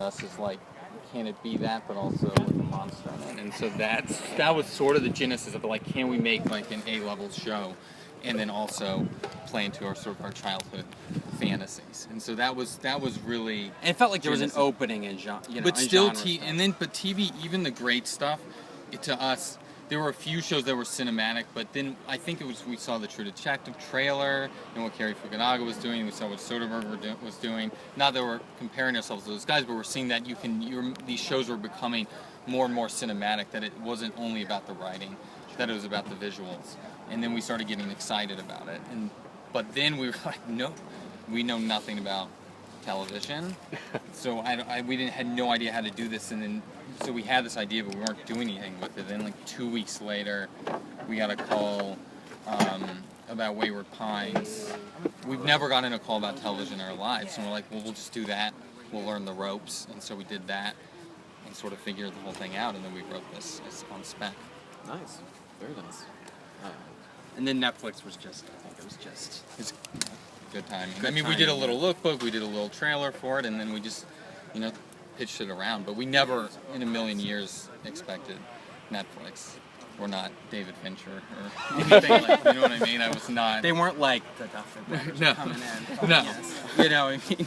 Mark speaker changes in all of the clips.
Speaker 1: us is like, can it be that, but also with a monster in it? And so that was sort of the genesis of like, can we make like an A-level show, and then also play into our sort of our childhood fantasies. And so that was really.
Speaker 2: And it felt like there was an opening in genre.
Speaker 1: But still, TV, even the great stuff, to us. There were a few shows that were cinematic, but then I think it was we saw the True Detective trailer and what Cary Fukunaga was doing. We saw what Soderbergh was doing. Not that we're comparing ourselves to those guys, but we're seeing that these shows were becoming more and more cinematic. That it wasn't only about the writing, that it was about the visuals. And then we started getting excited about it. But then we were like, no, we know nothing about television, so we had no idea how to do this, and then. So we had this idea, but we weren't doing anything with it. Then, like 2 weeks later, we got a call about Wayward Pines. We've never gotten a call about television in our lives, and we're like, well, we'll just do that. We'll learn the ropes, and so we did that, and sort of figured the whole thing out, and then we wrote this on spec.
Speaker 2: Nice, very nice. And then Netflix was just, I think it was just...
Speaker 1: It's good timing. We did a little lookbook, we did a little trailer for it, and then we just, pitched it around, but we never in a million years expected Netflix or not David Fincher or anything like, you know what I mean? I was not.
Speaker 2: They weren't like the Duffer brothers coming in.
Speaker 1: No.
Speaker 2: Yes. You know what I mean?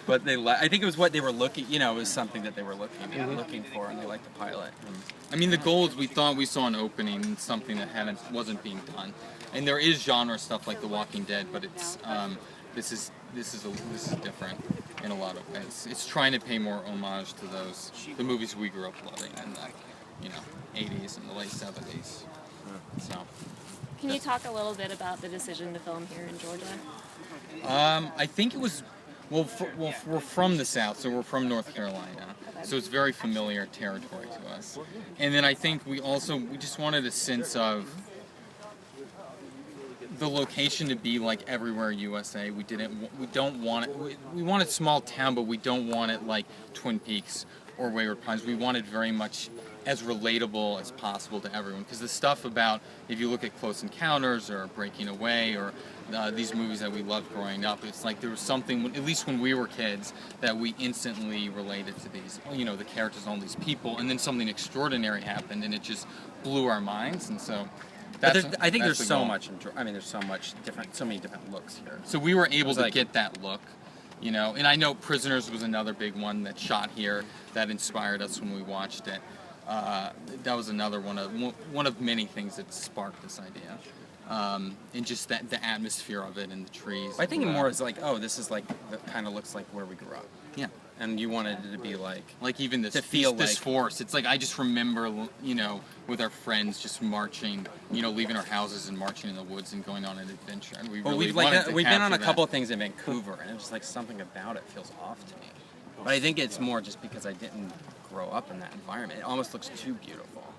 Speaker 2: But I think it was what they were looking, it was something that they were looking for, and they liked the pilot.
Speaker 1: The goal is we thought we saw an opening in something that wasn't being done. And there is genre stuff like The Walking Dead, but it's this is different in a lot of ways. It's trying to pay more homage to the movies we grew up loving in the 80s and the late 70s. So.
Speaker 3: Can you talk a little bit about the decision to film here in Georgia?
Speaker 1: I think it was, we're from the South, so we're from North Carolina. So it's very familiar territory to us. And then I think we just wanted a sense of the location to be like everywhere USA. We don't want it. We want it small town, but we don't want it like Twin Peaks or Wayward Pines. We want it very much as relatable as possible to everyone. Because the stuff about, if you look at Close Encounters or Breaking Away or these movies that we loved growing up, it's like there was something, at least when we were kids, that we instantly related to these, the characters, all these people, and then something extraordinary happened, and it just blew our minds, and so.
Speaker 2: I think there's so much. There's so many different looks here.
Speaker 1: So we were able to get that look, and I know Prisoners was another big one that shot here that inspired us when we watched it. That was another one of many things that sparked this idea, and just the atmosphere of it and the trees.
Speaker 2: I think more is like, this is like that kind of looks like where we grew up.
Speaker 1: Yeah.
Speaker 2: And you wanted it to be like
Speaker 1: even this forest. It's like I just remember, with our friends just marching, leaving our houses and marching in the woods and going on an adventure. And we've
Speaker 2: been on a couple of things in Vancouver, and it's just like something about it feels off to me. But I think it's more just because I didn't grow up in that environment. It almost looks too beautiful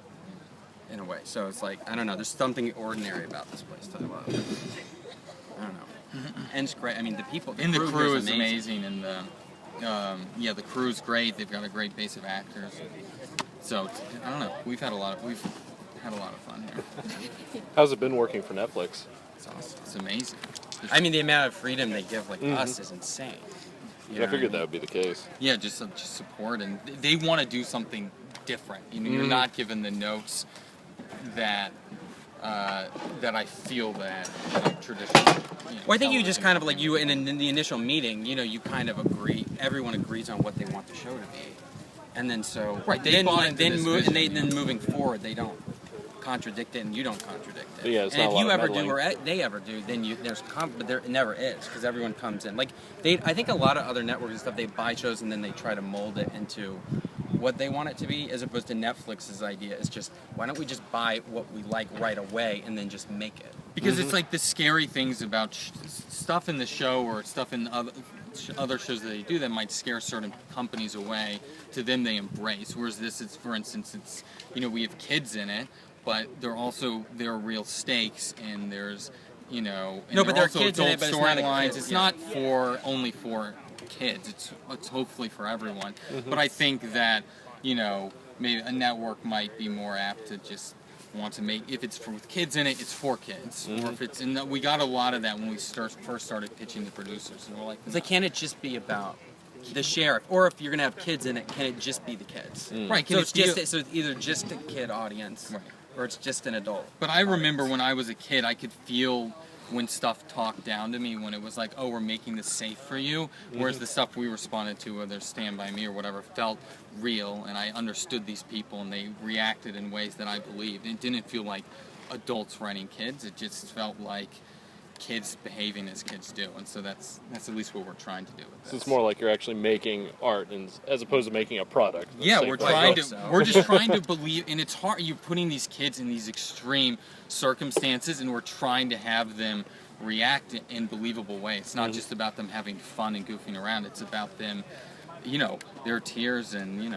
Speaker 2: in a way. So it's like, I don't know. There's something ordinary about this place that I love. I don't know. And it's great. The people.
Speaker 1: The crew is amazing, and the crew's great. They've got a great base of actors. So I don't know. We've had a lot of fun here.
Speaker 4: How's it been working for Netflix?
Speaker 1: It's awesome. It's amazing.
Speaker 2: The amount of freedom they give us is insane.
Speaker 4: I figured that would be the case.
Speaker 1: Yeah, just support, and they want to do something different. You're not given the notes that I feel that traditionally.
Speaker 2: Well, I think you just kind of in the initial meeting, you kind of agree. Everyone agrees on what they want the show to be, and then then moving forward, they don't contradict it, and you don't contradict it.
Speaker 4: Yeah,
Speaker 2: and if you ever do or they ever do, then but there never is, because everyone comes in. I think a lot of other networks and stuff, they buy shows and then they try to mold it into what they want it to be, as opposed to Netflix's idea is just, why don't we just buy what we like right away and then just make it?
Speaker 1: Because it's like the scary things about stuff in the show or stuff in other shows that they do that might scare certain companies away. To them, they embrace. Whereas this is, for instance, it's we have kids in it, but there are real stakes, and there's and
Speaker 2: but there are kids
Speaker 1: adult
Speaker 2: in it, but
Speaker 1: storylines. It's not only for kids. It's hopefully for everyone. But I think that maybe a network might be more apt to just want to make, if it's with kids in it, it's for kids. Or if it's we got a lot of that when we first started pitching the producers, and we're like,
Speaker 2: it's like, can it just be about the sheriff, or if you're gonna have kids in it, can it just be the kids?
Speaker 1: Right.
Speaker 2: So it's either just a kid audience,
Speaker 1: Right.
Speaker 2: or it's just an adult.
Speaker 1: But I remember when I was a kid, I could feel when stuff talked down to me, when it was like, oh, we're making this safe for you, whereas the stuff we responded to, whether Stand By Me or whatever, felt real, and I understood these people, and they reacted in ways that I believed. It didn't feel like adults writing kids. It just felt like kids behaving as kids do, and so that's at least what we're trying to do with this.
Speaker 4: So it's more like you're actually making art, and as opposed to making a product.
Speaker 1: Yeah, we're trying to.
Speaker 2: so.
Speaker 1: We're just trying to believe, and it's hard. You're putting these kids in these extreme circumstances, and we're trying to have them react in believable ways. It's not just about them having fun and goofing around. It's about them, their tears, and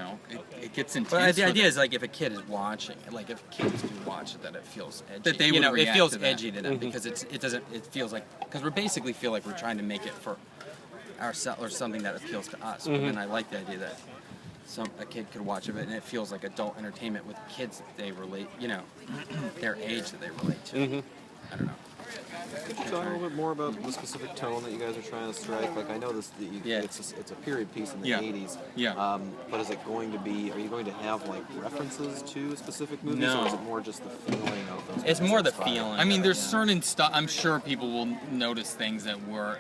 Speaker 1: it gets intense.
Speaker 2: But the
Speaker 1: for
Speaker 2: idea
Speaker 1: them.
Speaker 2: is like if a kid is watching, like if kids do watch it, that it feels edgy.
Speaker 1: That they would
Speaker 2: it
Speaker 1: react
Speaker 2: feels
Speaker 1: to that.
Speaker 2: edgy to them because it feels like, because we basically feel like we're trying to make it for ourselves or something that appeals to us. But then I like the idea that a kid could watch it and it feels like adult entertainment with kids that they relate, their age that they relate to. I don't know.
Speaker 5: Could you talk a little bit more about the specific tone that you guys are trying to strike? Like, I know it's a period piece in the 80s.
Speaker 1: Yeah.
Speaker 5: But is it going to be? Are you going to have like references to specific movies,
Speaker 2: No.
Speaker 5: or is it more just the feeling of those?
Speaker 2: It's
Speaker 5: movies
Speaker 2: more the
Speaker 5: that's fire?
Speaker 2: feeling.
Speaker 1: I mean,
Speaker 2: of it,
Speaker 1: there's
Speaker 2: yeah.
Speaker 1: certain stuff. I'm sure people will notice things that were,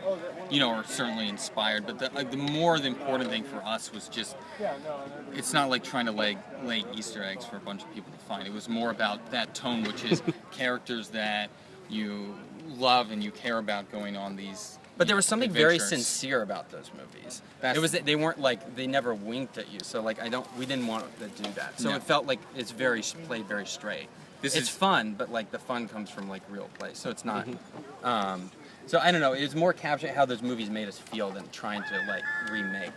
Speaker 1: are certainly inspired. But the important thing for us was just, it's not like trying to lay Easter eggs for a bunch of people to find. It was more about that tone, which is characters that you love and you care about going on these.
Speaker 2: But there was something very
Speaker 1: adventures.
Speaker 2: sincere about those movies.
Speaker 1: That's-
Speaker 2: They weren't like, they never winked at you. So like we didn't want to do that. So
Speaker 1: No.
Speaker 2: it felt like it's played very straight. It's fun, but like the fun comes from like real play. So it's not. So I don't know. It's more capturing how those movies made us feel than trying to like remake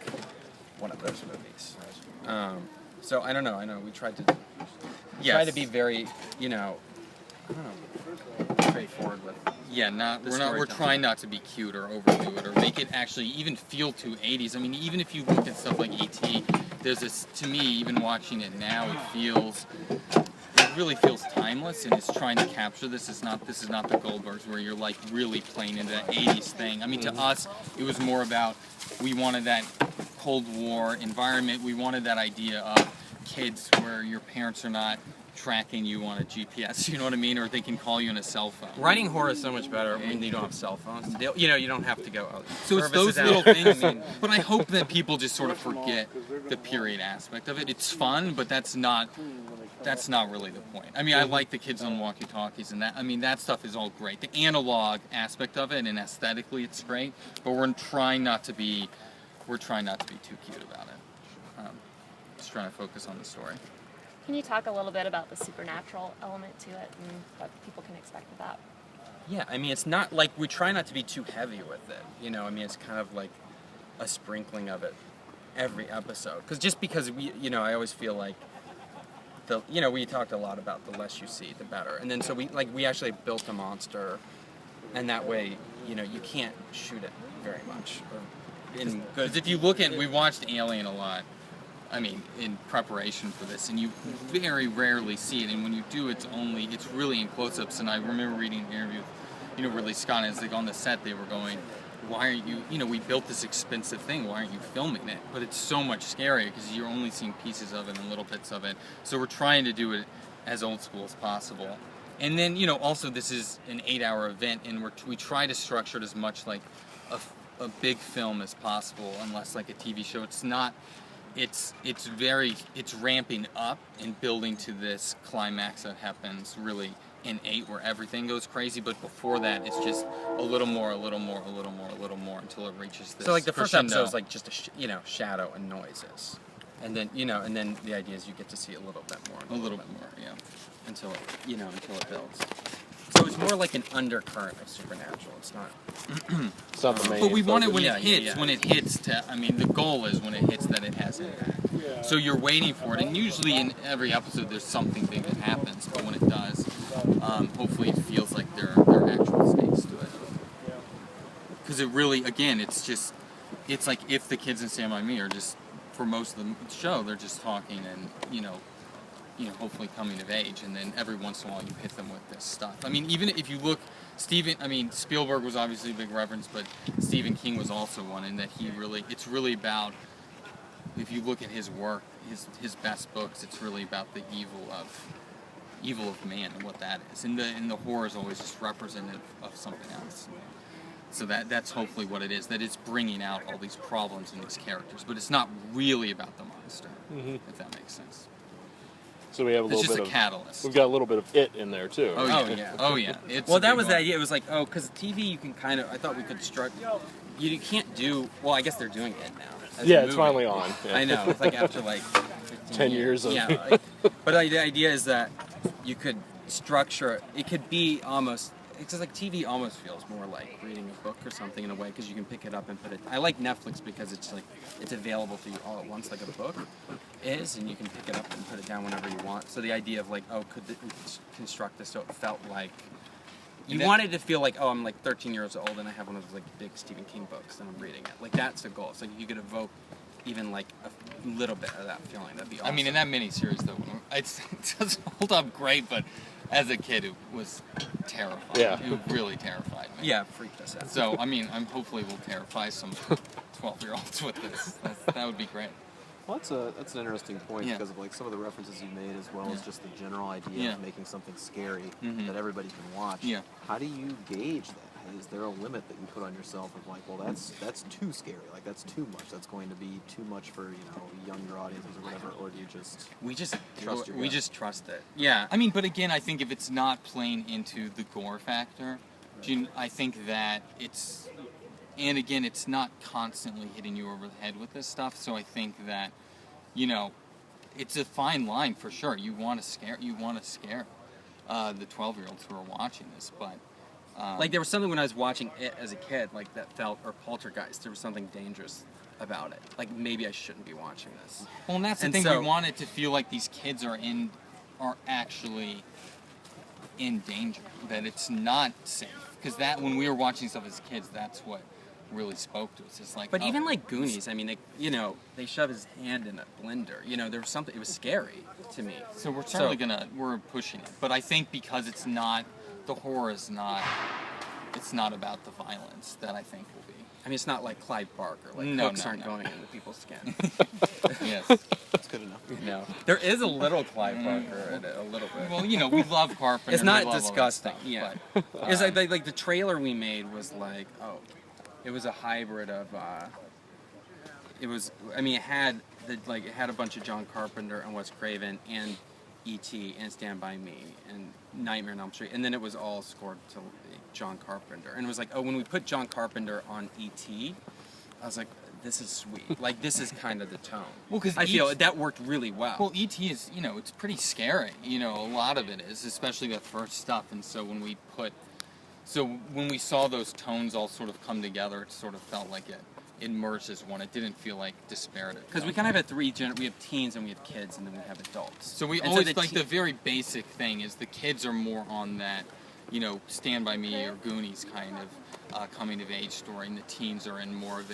Speaker 2: one of those movies. So I don't know. I know we tried to try to be very, straightforward with.
Speaker 1: Yeah, we're
Speaker 2: storytelling.
Speaker 1: trying not to be cute or overdo it or make it actually even feel too 80s. I mean, even if you look at stuff like E.T., there's this, to me, even watching it now, it really feels timeless, and it's trying to capture this. This is not the Goldbergs where you're like really playing into that 80s thing. I mean, to us, it was more about, we wanted that Cold War environment. We wanted that idea of kids where your parents are not tracking you on a GPS, you know what I mean, or they can call you on a cell phone.
Speaker 2: Writing horror is so much better when you don't have cell phones. You don't have to go.
Speaker 1: So it's those little things. But I hope that people just sort of forget the period aspect of it. It's fun, but that's not really the point. I mean, I like the kids on walkie-talkies and that. I mean, that stuff is all great. The analog aspect of it and aesthetically, it's great. But we're trying not to be too cute about it. Just trying to focus on the story.
Speaker 3: Can you talk a little bit about the supernatural element to it and what people can expect of that?
Speaker 2: Yeah, I mean, it's not like, we try not to be too heavy with it. I mean, it's kind of like a sprinkling of it every episode. Because I always feel like we talked a lot about the less you see, the better. And then so we actually built a monster, and that way, you can't shoot it very much.
Speaker 1: Because if you look at, we watched Alien a lot. I mean, in preparation for this, and you very rarely see it, and when you do, it's really in close-ups. And I remember reading an interview with, Ridley Scott, and it's like on the set they were going, why aren't you, we built this expensive thing, why aren't you filming it? But it's so much scarier because you're only seeing pieces of it and little bits of it. So we're trying to do it as old school as possible. And then, also this is an 8-hour event, and we try to structure it as much like a big film as possible, unless like a TV show. It's not. It's ramping up and building to this climax that happens really in 8 where everything goes crazy, but before that it's just a little more until it reaches this.
Speaker 2: So like the first
Speaker 1: crescendo.
Speaker 2: episode is like just a shadow and noises, and then the idea is you get to see a little bit more,
Speaker 1: a little bit more, yeah,
Speaker 2: until it builds. So it's more like an undercurrent of supernatural. It's not.
Speaker 4: It's not the main.
Speaker 1: But we want it when
Speaker 2: Yeah,
Speaker 1: it hits.
Speaker 2: yeah.
Speaker 1: When it hits, the goal is when it hits that it has impact. So you're waiting for it, and usually in every episode there's something big that happens. But when it does, hopefully it feels like there are actual stakes to it. Because it really, again, it's like if the kids in Stand By Me are just, for most of the show, they're just talking and hopefully coming of age, and then every once in a while you hit them with this stuff. I mean, even if you look, Spielberg was obviously a big reference, but Stephen King was also one, in that it's really about, if you look at his work, his best books, it's really about the evil of man and what that is, and the horror is always just representative of something else. So that's hopefully what it is, that it's bringing out all these problems in these characters, but it's not really about the monster, if that makes sense.
Speaker 4: So we have a
Speaker 1: It's
Speaker 4: little
Speaker 1: just
Speaker 4: bit
Speaker 1: a
Speaker 4: of
Speaker 1: catalyst.
Speaker 4: It in there too.
Speaker 1: Oh yeah. Oh yeah.
Speaker 2: Well, that was the idea. It was like, because TV, you can kind of. I thought we could start. You can't do. Well, I guess they're doing it now.
Speaker 4: Yeah, it's finally on. Yeah.
Speaker 2: I know. It's like after
Speaker 4: 10 years of.
Speaker 2: Yeah. But the idea is that you could structure. It could be almost. It's just like TV almost feels more like reading a book or something in a way, because you can pick it up and put it. I like Netflix because it's available to you all at once, like a book is, and you can pick it up and put it down whenever you want. So the idea of could we construct this so it felt like you wanted to feel like, I'm 13 years old and I have one of those big Stephen King books and I'm reading it. Like that's the goal. So you could evoke even a little bit of that feeling. That'd be awesome.
Speaker 1: I mean, in that miniseries though, it doesn't hold up great, but as a kid, it was terrifying.
Speaker 4: Yeah.
Speaker 1: It really terrified me.
Speaker 2: Yeah, freaked us out.
Speaker 1: So, I'm hopefully we'll terrify some 12-year-olds with this. That would be great.
Speaker 5: Well, that's an interesting point, because of some of the references you made, as well as just the general idea of making something scary that everybody can watch.
Speaker 1: Yeah.
Speaker 5: How do you gauge that? Is there a limit that you put on yourself of that's too scary, that's too much, that's going to be too much for younger audiences or whatever, or do you just
Speaker 2: we just trust it? Yeah.
Speaker 1: But again, I think if it's not playing into the gore factor, I think that it's not constantly hitting you over the head with this stuff. So I think that it's a fine line for sure. You want to scare the 12-year-olds who are watching this, but.
Speaker 2: There was something when I was watching it as a kid, that felt, or Poltergeist, there was something dangerous about it. Maybe I shouldn't be watching this.
Speaker 1: Well, and that's the thing. We want it to feel like these kids are actually in danger, that it's not safe. Because when we were watching stuff as kids, that's what really spoke to us. It's
Speaker 2: but even Goonies, they shove his hand in a blender. There was something. It was scary to me.
Speaker 1: So we're certainly we're pushing it. But I think because it's not. The horror is not. It's not about the violence that I think will be.
Speaker 2: It's not like Clive Barker. Hooks aren't going into people's skin.
Speaker 1: Yes,
Speaker 5: that's good enough.
Speaker 2: No, there is a little Clive Barker in it, a little bit.
Speaker 1: Well, we love Carpenter.
Speaker 2: It's not disgusting.
Speaker 1: Stuff,
Speaker 2: yeah, it's like the trailer we made was it was a hybrid of. It had it had a bunch of John Carpenter and Wes Craven and E.T. and Stand By Me and Nightmare on Elm Street, and then it was all scored to John Carpenter. And it was when we put John Carpenter on E.T., I was like, this is sweet. This is kind of the tone. Well, because I feel that worked really well.
Speaker 1: Well, E.T. is, it's pretty scary. A lot of it is, especially the first stuff. And so when we saw those tones all sort of come together, it sort of felt like it merged as one. It didn't feel disparate.
Speaker 2: Because we kind of have we have teens and we have kids and then we have adults.
Speaker 1: So we always the very basic thing is the kids are more on that, Stand By Me or Goonies kind of coming of age story, and the teens are in more of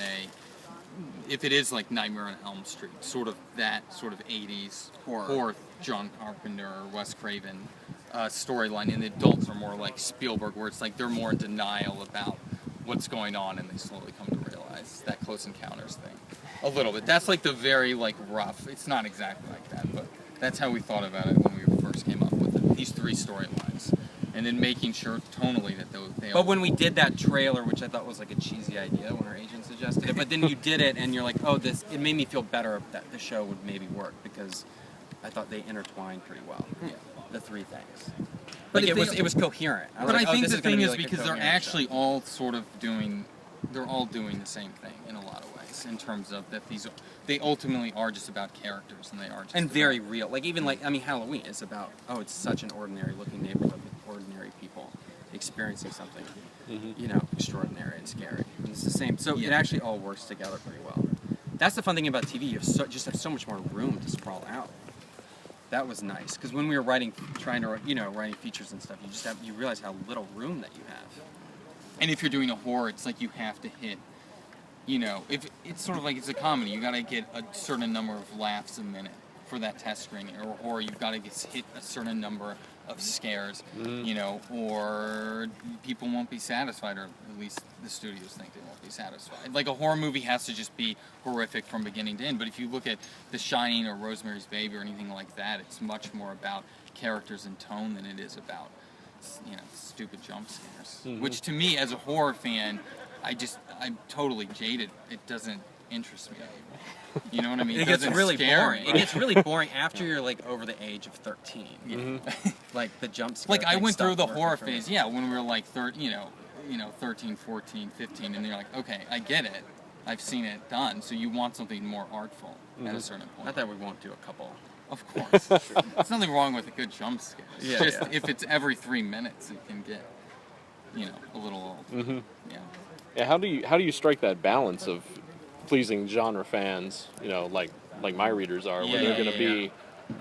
Speaker 1: if it is Nightmare on Elm Street, sort of that sort of 80s or John Carpenter or Wes Craven storyline, and the adults are more like Spielberg, where it's they're more in denial about what's going on, and they slowly come to realize that Close Encounters thing. A little bit. That's the very rough. It's not exactly like that, but that's how we thought about it when we first came up with it. These three storylines, and then making sure tonally that they.
Speaker 2: But when we did that trailer, which I thought was a cheesy idea when our agent suggested it, but then you did it, and you're like, it made me feel better that the show would maybe work, because I thought they intertwined pretty well. Yeah. The three things. But it was coherent.
Speaker 1: But I think the thing is because they're actually all sort of they're all doing the same thing in a lot of ways, in terms of that they ultimately are just about characters, and they are just
Speaker 2: very real. Even Halloween is about it's such an ordinary looking neighborhood with ordinary people experiencing something, extraordinary and scary. And it's the same. So it actually all works together pretty well. That's the fun thing about TV. You just have so much more room to sprawl out. That was nice, because when we were writing features and stuff, you realize how little room that you have.
Speaker 1: And if you're doing a horror, it's you have to hit, if it's sort of it's a comedy, you got to get a certain number of laughs a minute for that test screening, or horror, you've got to hit a certain number of scares, you know, or people won't be satisfied, or at least the studios think they won't be satisfied. Like a horror movie has to just be horrific from beginning to end, but if you look at The Shining or Rosemary's Baby or anything like that, it's much more about characters and tone than it is about, you know, stupid jump scares. Which to me, as a horror fan, I'm totally jaded. It doesn't interest me anymore. You know what I mean?
Speaker 2: It gets
Speaker 1: doesn't
Speaker 2: really
Speaker 1: scare
Speaker 2: boring.
Speaker 1: me.
Speaker 2: It gets really boring after you're like over the age of 13. Like the jump scare.
Speaker 1: Like I
Speaker 2: thing
Speaker 1: went through
Speaker 2: stopped
Speaker 1: the
Speaker 2: working
Speaker 1: horror
Speaker 2: for me.
Speaker 1: phase, when we were like 13, 14, 15, and you're like, okay, I get it. I've seen it done. So you want something more artful at a certain point.
Speaker 2: Not that we won't do a couple.
Speaker 1: Of course. There's nothing wrong with a good jump scare. It's
Speaker 2: Yeah,
Speaker 1: just
Speaker 2: yeah.
Speaker 1: if it's every 3 minutes, it can get, a little old. Yeah.
Speaker 4: Yeah, how do you strike that balance of pleasing genre fans, like my readers are, where they're going to be,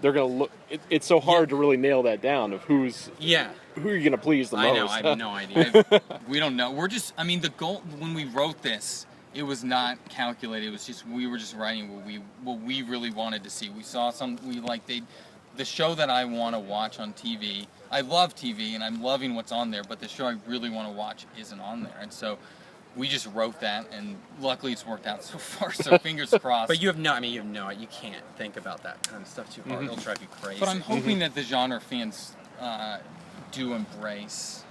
Speaker 4: they're going to look. It's so hard to really nail that down of who you're going to please the most.
Speaker 2: I know. I have no idea.
Speaker 1: We don't know. We're just. I mean, the goal when we wrote this, it was not calculated. It was just we were just writing what we really wanted to see. We saw the show that I want to watch on TV. I love TV and I'm loving what's on there, but the show I really want to watch isn't on there, and so we just wrote that, and luckily it's worked out so far. So fingers crossed.
Speaker 2: But you can't think about that kind of stuff too hard. It'll drive you crazy.
Speaker 1: But I'm hoping that the genre fans do embrace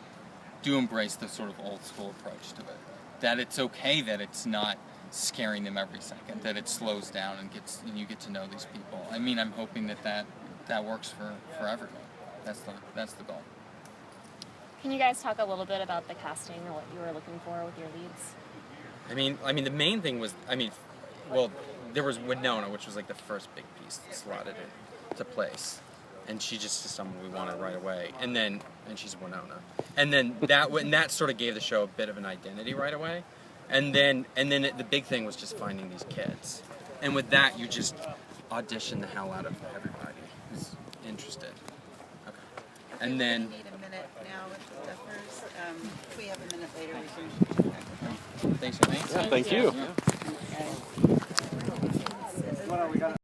Speaker 1: the sort of old school approach to it. That it's okay that it's not scaring them every second. That it slows down and you get to know these people. I mean, I'm hoping that works for everyone. That's the goal.
Speaker 3: Can you guys talk a little bit about the casting and what you were looking for with your leads?
Speaker 2: I mean, the main thing was, there was Winona, which was like the first big piece that slotted into place, and she just is someone we wanted right away. And she's Winona, and then that sort of gave the show a bit of an identity right away. And then the big thing was just finding these kids, and with that you just audition the hell out of everybody who's interested. Okay, and then.
Speaker 6: We need a minute now with the Duffers. If we have a minute later, we can come back with them.
Speaker 1: Thanks for
Speaker 4: Thank you.
Speaker 6: Okay.